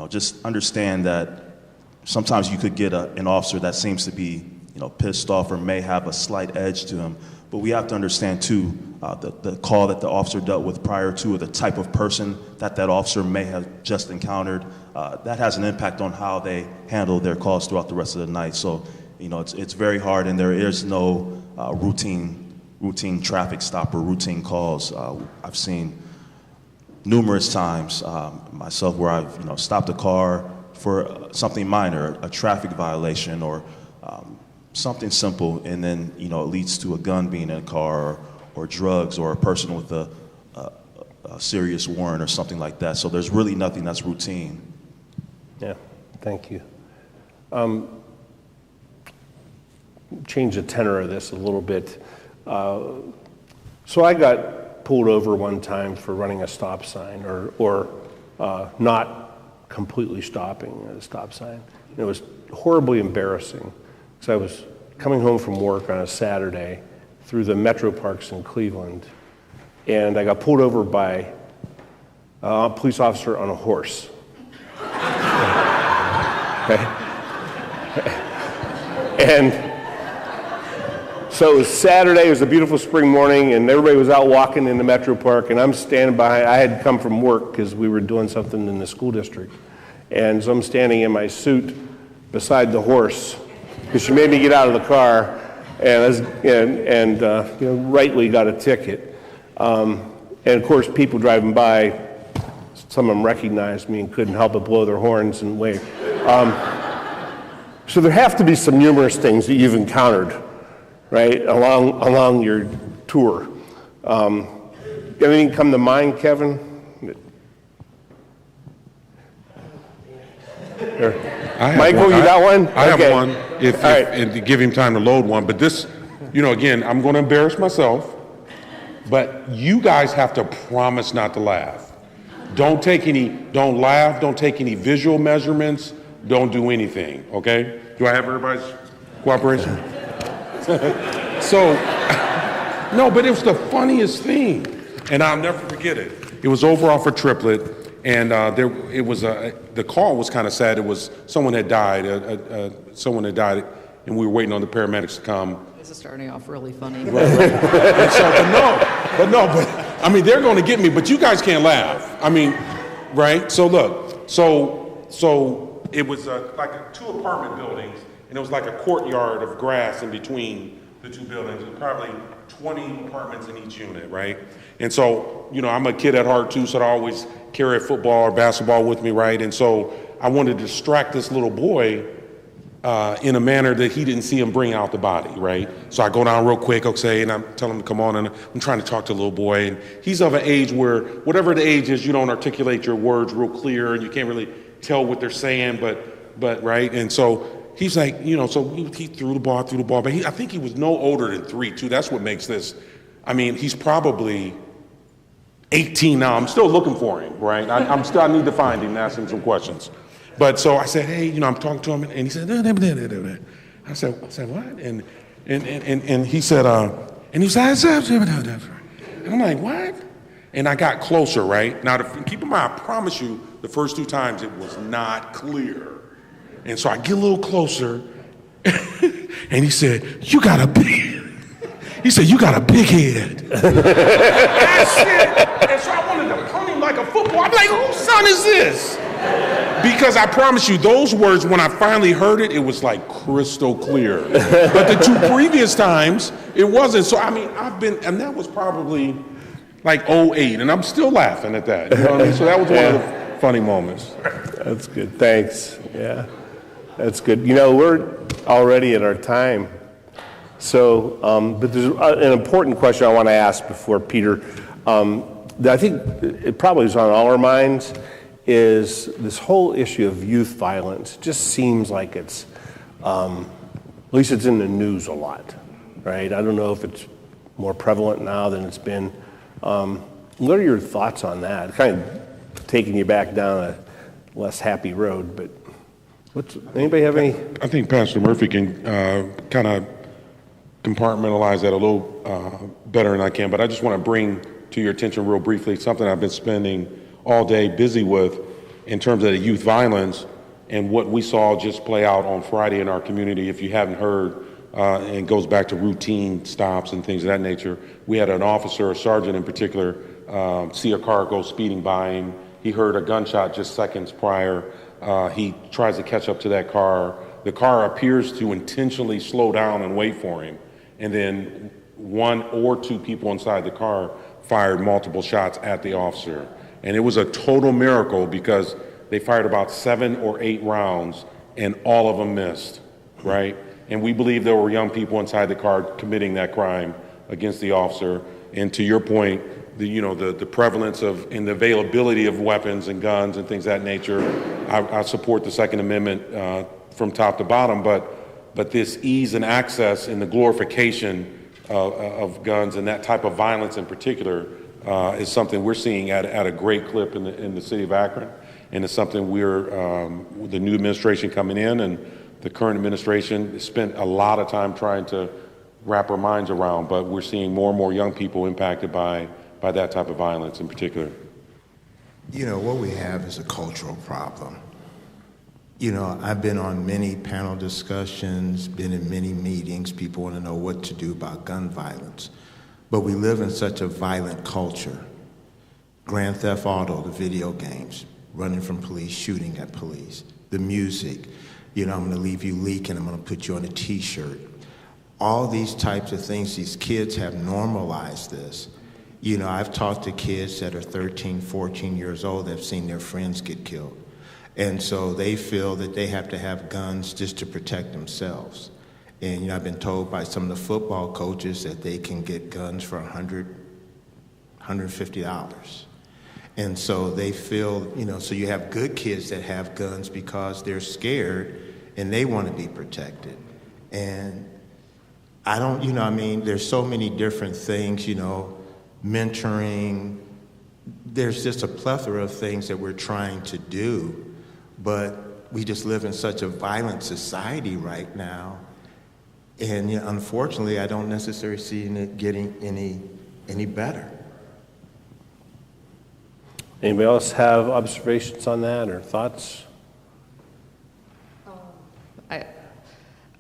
just understand that sometimes you could get an officer that seems to be pissed off or may have a slight edge to him. But we have to understand too, the call that the officer dealt with prior to, or the type of person that officer may have just encountered, that has an impact on how they handle their calls throughout the rest of the night. So it's very hard, and there is no routine traffic stop or routine calls. I've seen numerous times myself where I've stopped a car for something minor, a traffic violation or something simple, and then it leads to a gun being in a car or drugs or a person with a serious warrant or something like that. So there's really nothing that's routine. Yeah, thank you. change the tenor of this a little bit. So I got pulled over one time for running a stop sign or not completely stopping at a stop sign. And it was horribly embarrassing because I was coming home from work on a Saturday through the Metro Parks in Cleveland, and I got pulled over by a police officer on a horse. Okay. And so it was Saturday, it was a beautiful spring morning, and everybody was out walking in the Metro Park, and I'm standing behind. I had come from work because we were doing something in the school district. And so I'm standing in my suit beside the horse because she made me get out of the car, and rightly got a ticket. And of course, people driving by, some of them recognized me and couldn't help but blow their horns and wave. So there have to be some numerous things that you've encountered, right, along your tour. Anything come to mind, Kevin? Michael, you got one? I have Okay. one, and to give him time to load one. But this, again, I'm going to embarrass myself, but you guys have to promise not to laugh. Don't laugh, don't take any visual measurements, don't do anything, okay? Do I have everybody's cooperation? So, no, but it was the funniest thing, and I'll never forget it. It was over off a Triplet, and the call was kind of sad. It was someone had died, and we were waiting on the paramedics to come. This is starting off really funny. And so, but I mean, they're going to get me, but you guys can't laugh. I mean, right? So look, so it was like two apartment buildings, and it was like a courtyard of grass in between the two buildings, and probably 20 apartments in each unit, right? And so, I'm a kid at heart too, so I always carry a football or basketball with me, right? And so I wanted to distract this little boy in a manner that he didn't see him bring out the body, right? So I go down real quick, okay, and I'm telling him to come on, and I'm trying to talk to the little boy, and he's of an age where, whatever the age is, you don't articulate your words real clear, and you can't really tell what they're saying, but right? And so he's like, so he threw the ball, but I think he was no older than 3, too. That's what makes this, he's probably 18 now. I'm still looking for him, right? I need to find him and ask him some questions. But so I said, hey, I'm talking to him, and he said, I said, what? And he said, and he said, and I'm like, what? And I got closer, right? Now, keep in mind, I promise you, the first 2 times it was not clear. And so I get a little closer, and he said, you got a big head. That's it. And so I wanted to punt him like a football. I'm like, whose son is this? Because I promise you, those words, when I finally heard it, it was like crystal clear. But the 2 previous times, it wasn't. So, and that was probably like 2008, and I'm still laughing at that. You know what I mean? So that was one of the funny moments. That's good. Thanks. Yeah, that's good. We're already at our time. So, but there's an important question I want to ask before Peter, that I think it probably is on all our minds, is this whole issue of youth violence. It just seems like it's, at least it's in the news a lot, right? I don't know if it's more prevalent now than it's been. What are your thoughts on that? Kind of taking you back down a less happy road, but anybody have any? I think Pastor Murphy can kind of compartmentalize that a little better than I can, but I just want to bring to your attention real briefly something I've been spending all day busy with in terms of the youth violence and what we saw just play out on Friday in our community. If you haven't heard, and it goes back to routine stops and things of that nature. We had an officer, a sergeant in particular, see a car go speeding by him. He heard a gunshot just seconds prior. He tries to catch up to that car. The car appears to intentionally slow down and wait for him. And then 1 or 2 people inside the car fired multiple shots at the officer. And it was a total miracle because they fired about 7 or 8 rounds and all of them missed, right? And we believe there were young people inside the car committing that crime against the officer. And to your point, the prevalence of and the availability of weapons and guns and things of that nature, I support the Second Amendment from top to bottom, but but this ease and access and the glorification of guns and that type of violence in particular is something we're seeing at a great clip in the city of Akron, and it's something the new administration coming in and the current administration spent a lot of time trying to wrap our minds around, but we're seeing more and more young people impacted by that type of violence in particular. You know, what we have is a cultural problem. You know, I've been on many panel discussions, been in many meetings. People want to know what to do about gun violence. But we live in such a violent culture. Grand Theft Auto, the video games, running from police, shooting at police, the music, you know, I'm going to leave you leaking, I'm going to put you on a T-shirt. All these types of things, these kids have normalized this. You know, I've talked to kids that are 13, 14 years old that have seen their friends get killed. And so they feel that they have to have guns just to protect themselves. And, you know, I've been told by some of the football coaches that they can get guns for $100, $150. And so they feel, you know, so you have good kids that have guns because they're scared and they want to be protected. And I don't, you know, I mean, there's so many different things, you know, mentoring. There's just a plethora of things that we're trying to do. But we just live in such a violent society right now. And you know, unfortunately, I don't necessarily see it getting any better. Anybody else have observations on that or thoughts?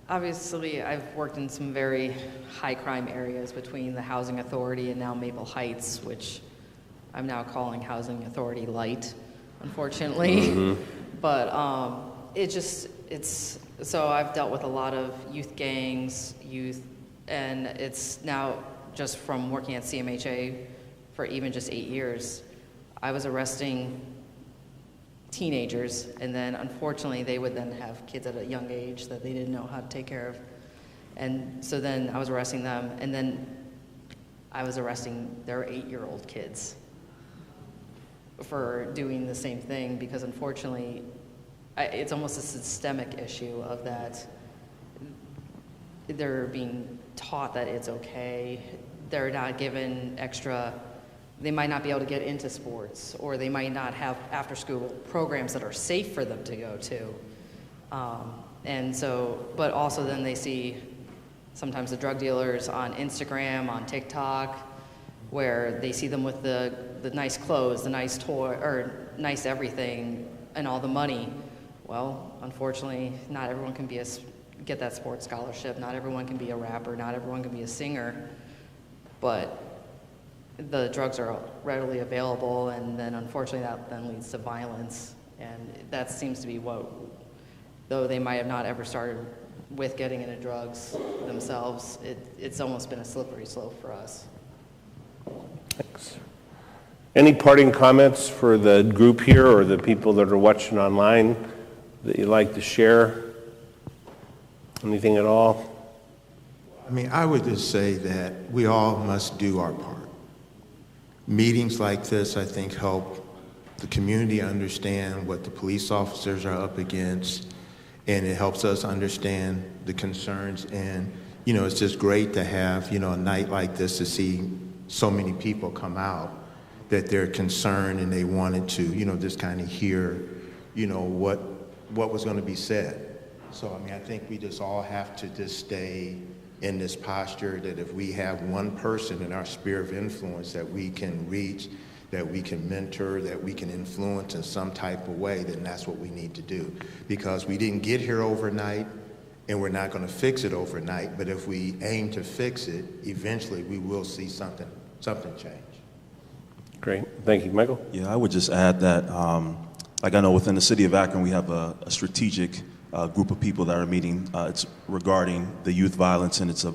Obviously, I've worked in some very high crime areas between the Housing Authority and now Maple Heights, which I'm now calling Housing Authority Light, unfortunately. Mm-hmm. But so I've dealt with a lot of youth gangs, and it's now just from working at CMHA for even just 8 years, I was arresting teenagers, and then unfortunately they would then have kids at a young age that they didn't know how to take care of. And so then I was arresting them, and then I was arresting their 8-year-old kids for doing the same thing, because unfortunately it's almost a systemic issue of that they're being taught that it's okay. They're not given extra, they might not be able to get into sports, or they might not have after-school programs that are safe for them to go to. And so, but also then they see sometimes the drug dealers on Instagram, on TikTok, where they see them with the nice clothes, the nice toy, or nice everything, and all the money. Well, unfortunately, not everyone can get that sports scholarship. Not everyone can be a rapper. Not everyone can be a singer. But the drugs are readily available, and then unfortunately that then leads to violence. And that seems to be what, though they might have not ever started with getting into drugs themselves, it's almost been a slippery slope for us. Thanks. Any parting comments for the group here or the people that are watching online that you'd like to share? Anything at all? I mean, I would just say that we all must do our part. Meetings like this, I think, help the community understand what the police officers are up against, and it helps us understand the concerns. And, you know, it's just great to have, you know, a night like this to see so many people come out that they're concerned and they wanted to, you know, just kind of hear, you know, what was going to be said. So, I mean, I think we just all have to just stay in this posture that if we have one person in our sphere of influence that we can reach, that we can mentor, that we can influence in some type of way, then that's what we need to do. Because we didn't get here overnight, and we're not going to fix it overnight, but if we aim to fix it, eventually we will see something change. Great. Thank you. Michael? Yeah, I would just add that, like I know within the city of Akron, we have a strategic group of people that are meeting. It's regarding the youth violence, and it's a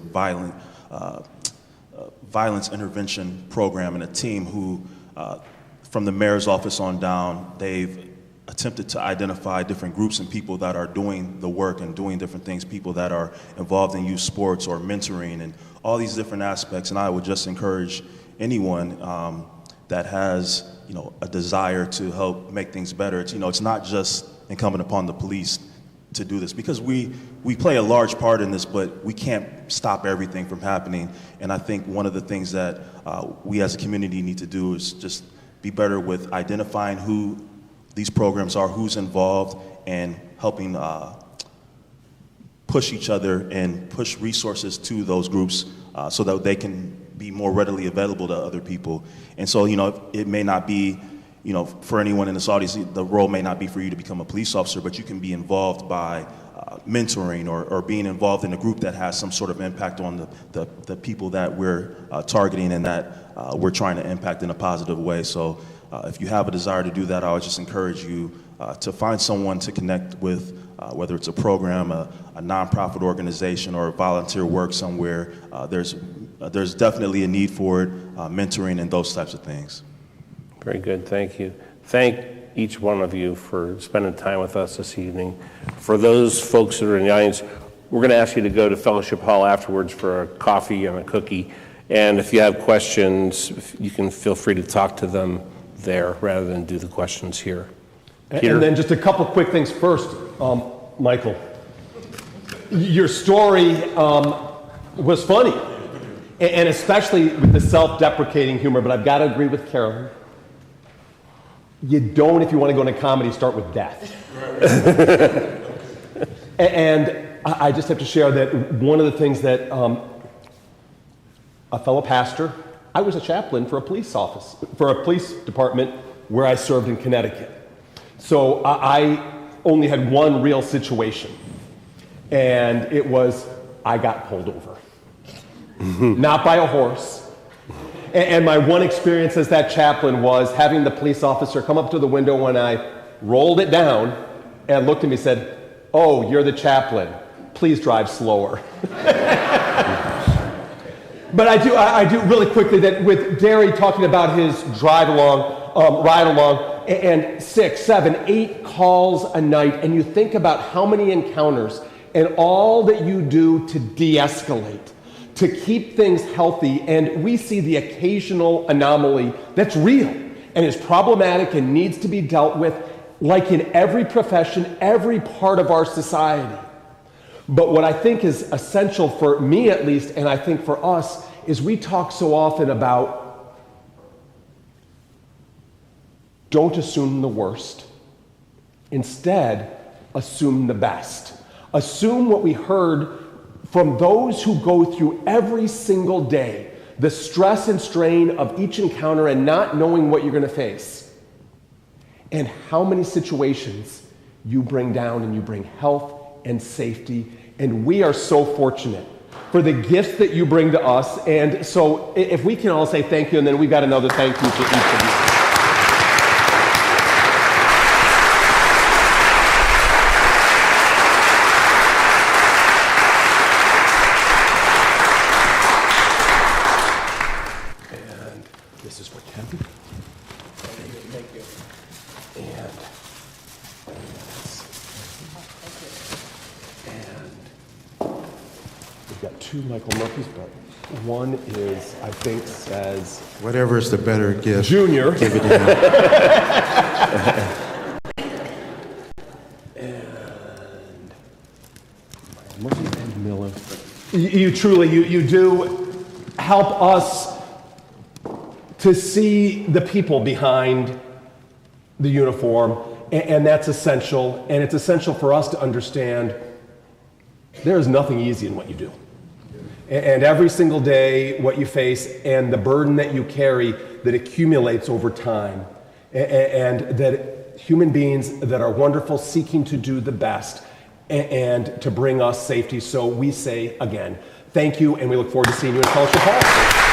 violence intervention program, and a team who, from the mayor's office on down, they've attempted to identify different groups and people that are doing the work and doing different things, people that are involved in youth sports or mentoring and all these different aspects. And I would just encourage anyone that has, you know, a desire to help make things better. It's, you know, it's not just incumbent upon the police to do this, because we play a large part in this, but we can't stop everything from happening. And I think one of the things that we as a community need to do is just be better with identifying who these programs are, who's involved, and helping push each other and push resources to those groups so that they can be more readily available to other people. And so, it may not be, for anyone in this audience, the role may not be for you to become a police officer, but you can be involved by mentoring or being involved in a group that has some sort of impact on the people that we're targeting and that we're trying to impact in a positive way. So if you have a desire to do that, I would just encourage you to find someone to connect with, whether it's a program, a nonprofit organization, or volunteer work somewhere. There's definitely a need for it, mentoring and those types of things. Very good, thank you. Thank each one of you for spending time with us this evening. For those folks that are in the audience, we're going to ask you to go to Fellowship Hall afterwards for a coffee and a cookie. And if you have questions, you can feel free to talk to them there rather than do the questions here. Peter? And then just a couple quick things first, Michael. Your story was funny, and especially with the self-deprecating humor, but I've got to agree with Carolyn. You don't, if you want to go into comedy, start with death. And I just have to share that one of the things that a fellow pastor, I was a chaplain for a police department where I served in Connecticut. So I only had one real situation, and it was I got pulled over. Not by a horse. And my one experience as that chaplain was having the police officer come up to the window when I rolled it down and looked at me and said, "Oh, you're the chaplain. Please drive slower." But I do really quickly that with Gary talking about his ride along, and 6, 7, 8 calls a night, and you think about how many encounters and all that you do to de-escalate, to keep things healthy, and we see the occasional anomaly that's real and is problematic and needs to be dealt with, like in every profession, every part of our society. But what I think is essential for me at least, and I think for us, is we talk so often about don't assume the worst. Instead, assume the best. Assume what we heard from those who go through every single day, the stress and strain of each encounter and not knowing what you're going to face. And how many situations you bring down, and you bring health and safety. And we are so fortunate for the gifts that you bring to us. And so if we can all say thank you, and then we've got another thank you for each of you. And this is for Kevin. Thank you. And we've got 2 Michael Murphys, but one is, I think, says Whatever is the better gift. Junior. Give it to him. And Murphy and Miller. You truly, you do help us to see the people behind the uniform, and that's essential. And it's essential for us to understand there is nothing easy in what you do. And every single day, what you face and the burden that you carry that accumulates over time, and that human beings that are wonderful, seeking to do the best and to bring us safety. So we say again, thank you, and we look forward to seeing you in Fellowship Hall.